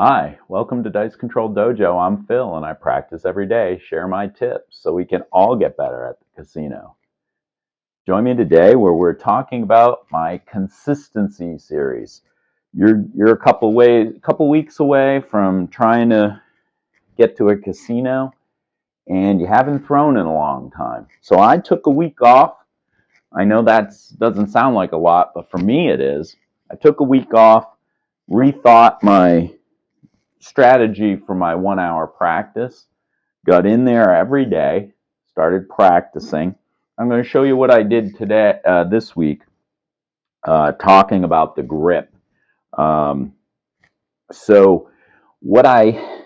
Hi, welcome to Dice Control Dojo. I'm Phil and I practice every day, share my tips so we can all get better at the casino. Join me today where we're talking about my consistency series. You're a couple weeks away from trying to get to a casino and you haven't thrown in a long time. So I took a week off. I know that doesn't sound like a lot, but for me it is. I took a week off, rethought my strategy for my 1 hour practice, got in there every day, started practicing. I'm going to show you what I did today, this week, talking about the grip. So what I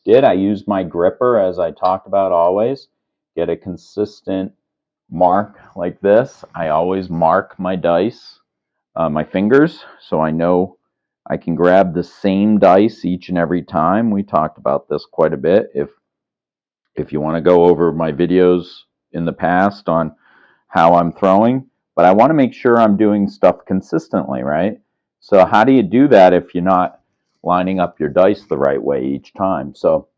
did, I used my gripper as I talked about always, get a consistent mark like this. I always mark my dice, my fingers, so I know I can grab the same dice each and every time. We talked about this quite a bit. If you want to go over my videos in the past on how I'm throwing, but I want to make sure I'm doing stuff consistently, right? So how do you do that if you're not lining up your dice the right way each time? So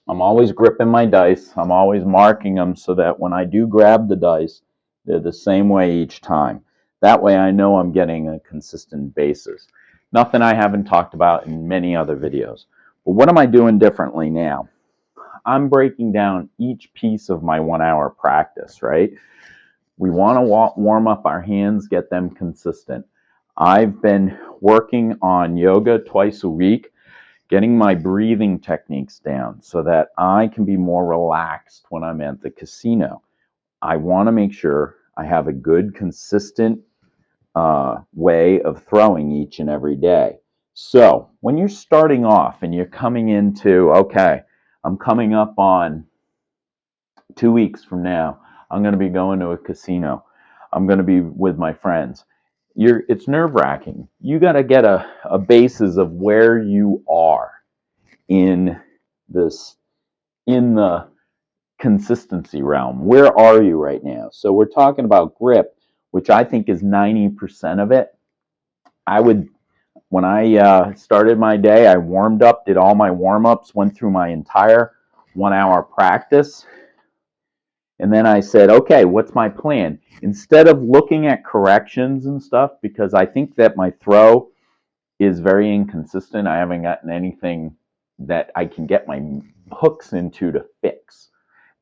I'm always gripping my dice. I'm always marking them so that when I do grab the dice, they're the same way each time. That way I know I'm getting a consistent basis. Nothing I haven't talked about in many other videos. But what am I doing differently now? I'm breaking down each piece of my 1 hour practice, right? We want to warm up our hands, get them consistent. I've been working on yoga twice a week, getting my breathing techniques down so that I can be more relaxed when I'm at the casino. I want to make sure I have a good, consistent way of throwing each and every day. So when you're starting off and you're coming into, okay, I'm coming up on 2 weeks from now, I'm going to be going to a casino. I'm going to be with my friends. It's nerve-wracking. You got to get a basis of where you are in the consistency realm. Where are you right now? So we're talking about grip, which I think is 90% of it. When I started my day, I warmed up, did all my warm-ups, went through my entire 1 hour practice. And then I said, okay, what's my plan? Instead of looking at corrections and stuff, because I think that my throw is very inconsistent. I haven't gotten anything that I can get my hooks into to fix.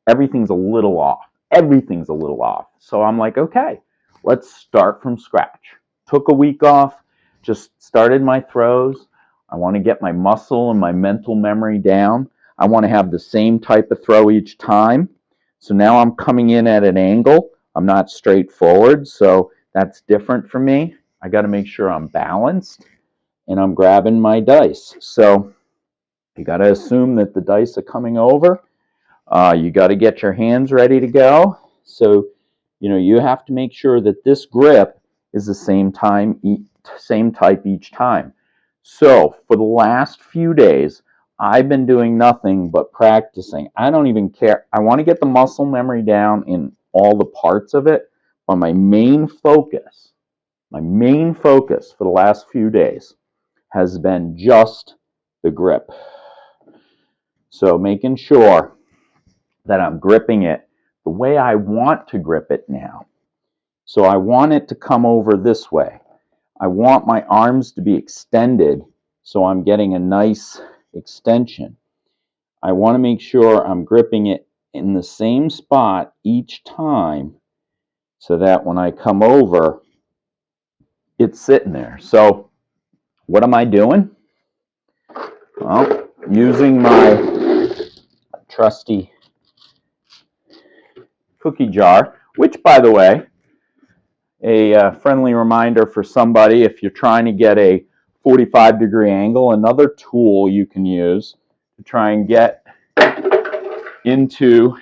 Everything's a little off. Everything's a little off. So I'm like, okay, let's start from scratch. Took a week off, just started my throws. I want to get my muscle and my mental memory down. I want to have the same type of throw each time. So now I'm coming in at an angle. I'm not straight forward, so that's different for me. I got to make sure I'm balanced and I'm grabbing my dice. So you got to assume that the dice are coming over. You got to get your hands ready to go. So, you have to make sure that this grip is the same type each time. So for the last few days, I've been doing nothing but practicing. I don't even care. I want to get the muscle memory down in all the parts of it, but my main focus for the last few days has been just the grip. So making sure that I'm gripping it the way I want to grip it now. So I want it to come over this way. I want my arms to be extended so I'm getting a nice extension. I want to make sure I'm gripping it in the same spot each time so that when I come over, it's sitting there. So what am I doing? Well, using my trusty cookie jar, which, by the way, a friendly reminder for somebody if you're trying to get a 45-degree angle, another tool you can use to try and get into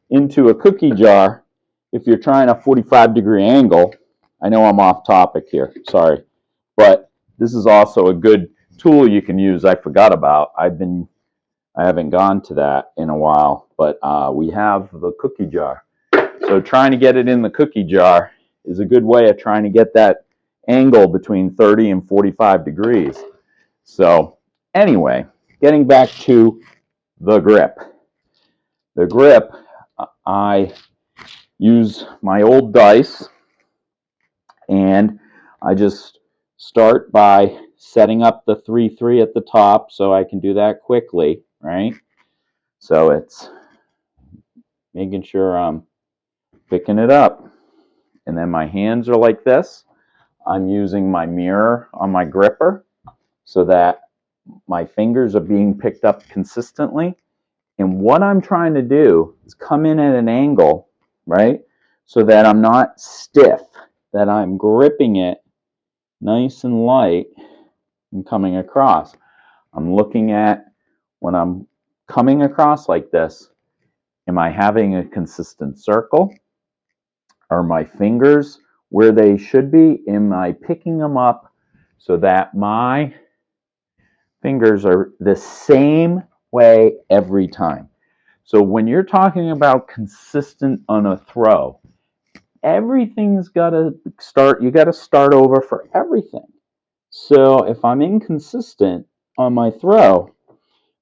a cookie jar if you're trying a 45-degree angle. I know I'm off topic here, sorry, but this is also a good tool you can use. I forgot about. I haven't gone to that in a while, but we have the cookie jar. So trying to get it in the cookie jar is a good way of trying to get that angle between 30 and 45 degrees. So anyway, getting back to the grip. The grip, I use my old dice, and I just start by setting up the 3-3 at the top so I can do that quickly, right? So it's making sure I'm picking it up. And then my hands are like this. I'm using my mirror on my gripper so that my fingers are being picked up consistently. And what I'm trying to do is come in at an angle, right? So that I'm not stiff, that I'm gripping it nice and light and coming across. I'm looking at, when I'm coming across like this, am I having a consistent circle? Are my fingers where they should be? Am I picking them up so that my fingers are the same way every time? So when you're talking about consistent on a throw, everything's got to start, you got to start over for everything. So if I'm inconsistent on my throw,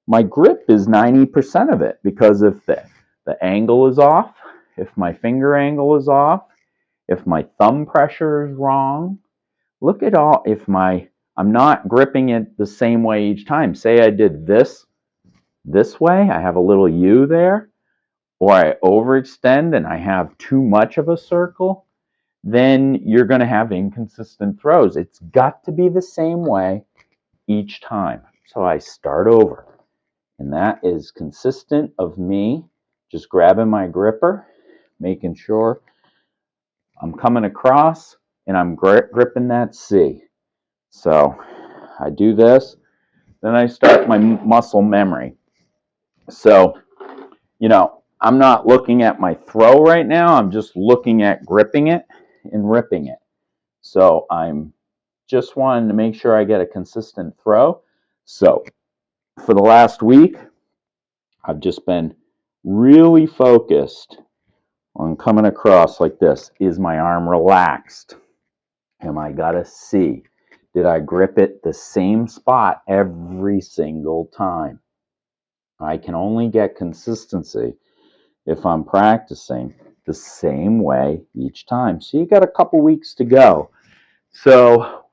my grip is 90% of it, because if the angle is off, if my finger angle is off, if my thumb pressure is wrong, look at all, if I'm not gripping it the same way each time. Say I did this way, I have a little U there, or I overextend and I have too much of a circle, then you're going to have inconsistent throws. It's got to be the same way each time. So I start over. And that is consistent of me just grabbing my gripper, making sure I'm coming across and I'm gripping that C. So I do this, then I start my muscle memory. So, I'm not looking at my throw right now. I'm just looking at gripping it and ripping it. So I'm just wanting to make sure I get a consistent throw. So for the last week, I've just been really focused on coming across like this. Is my arm relaxed? Am I got a C? Did I grip it the same spot every single time? I can only get consistency if I'm practicing the same way each time. So you got a couple weeks to go. So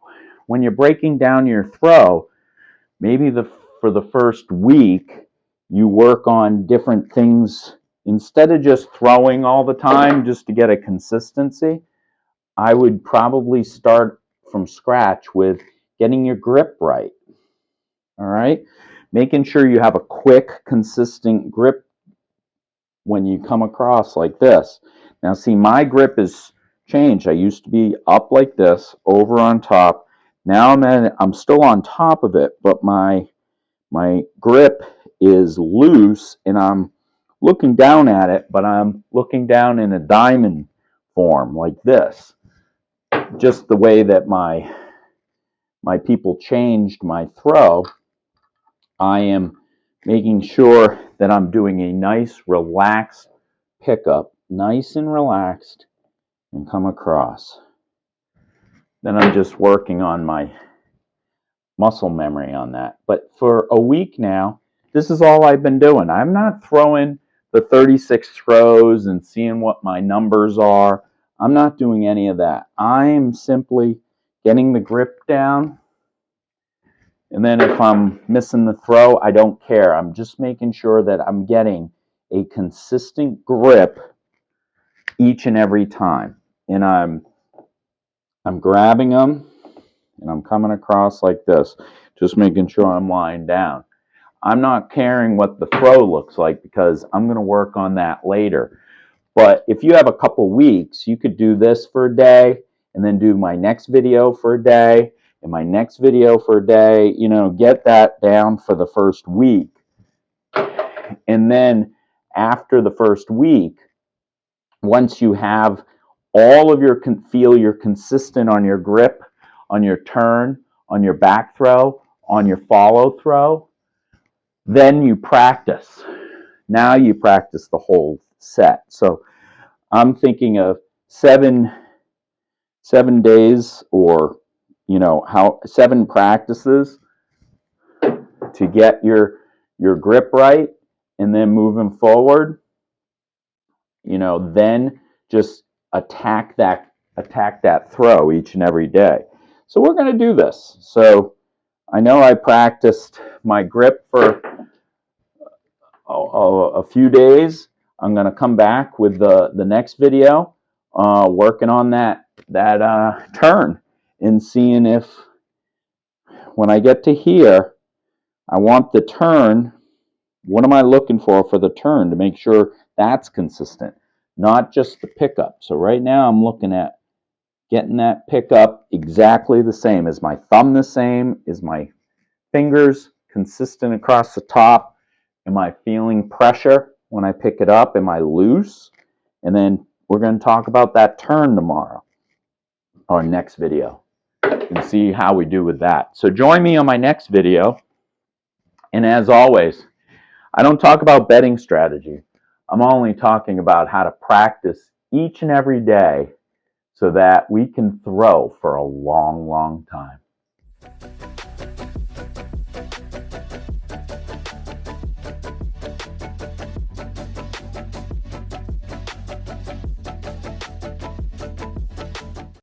when you're breaking down your throw, maybe for the first week, you work on different things. Instead of just throwing all the time just to get a consistency, I would probably start from scratch with getting your grip right. All right? Making sure you have a quick, consistent grip when you come across like this. Now see, my grip is changed. I used to be up like this, over on top. Now I'm still on top of it, but my grip is loose and I'm looking down at it, but I'm looking down in a diamond form like this. Just the way that my people changed my throw, I am making sure that I'm doing a nice relaxed pickup, nice and relaxed, and come across. Then I'm just working on my muscle memory on that. But for a week now, this is all I've been doing. I'm not throwing the 36 throws and seeing what my numbers are. I'm not doing any of that. I'm simply getting the grip down. And then if I'm missing the throw, I don't care. I'm just making sure that I'm getting a consistent grip each and every time. And I'm grabbing them and I'm coming across like this, just making sure I'm lying down. I'm not caring what the throw looks like because I'm going to work on that later. But if you have a couple weeks, you could do this for a day and then do my next video for a day and my next video for a day. Get that down for the first week. And then after the first week, once you have all of your feel you're consistent on your grip, on your turn, on your back throw, on your follow throw, then you practice. Now you practice the whole set. So I'm thinking of 7 days, or 7 practices to get your grip right, and then moving forward, then just attack that throw each and every day. So we're going to do this. So I know I practiced my grip for a few days. I'm going to come back with the next video, working on that turn and seeing if when I get to here, I want the turn. What am I looking for the turn to make sure that's consistent, not just the pickup. So right now I'm looking at getting that pickup exactly the same. Is my thumb the same? Is my fingers consistent across the top? Am I feeling pressure when I pick it up? Am I loose? And then we're going to talk about that turn tomorrow, or next video, and see how we do with that. So join me on my next video. And as always, I don't talk about betting strategy. I'm only talking about how to practice each and every day so that we can throw for a long, long time.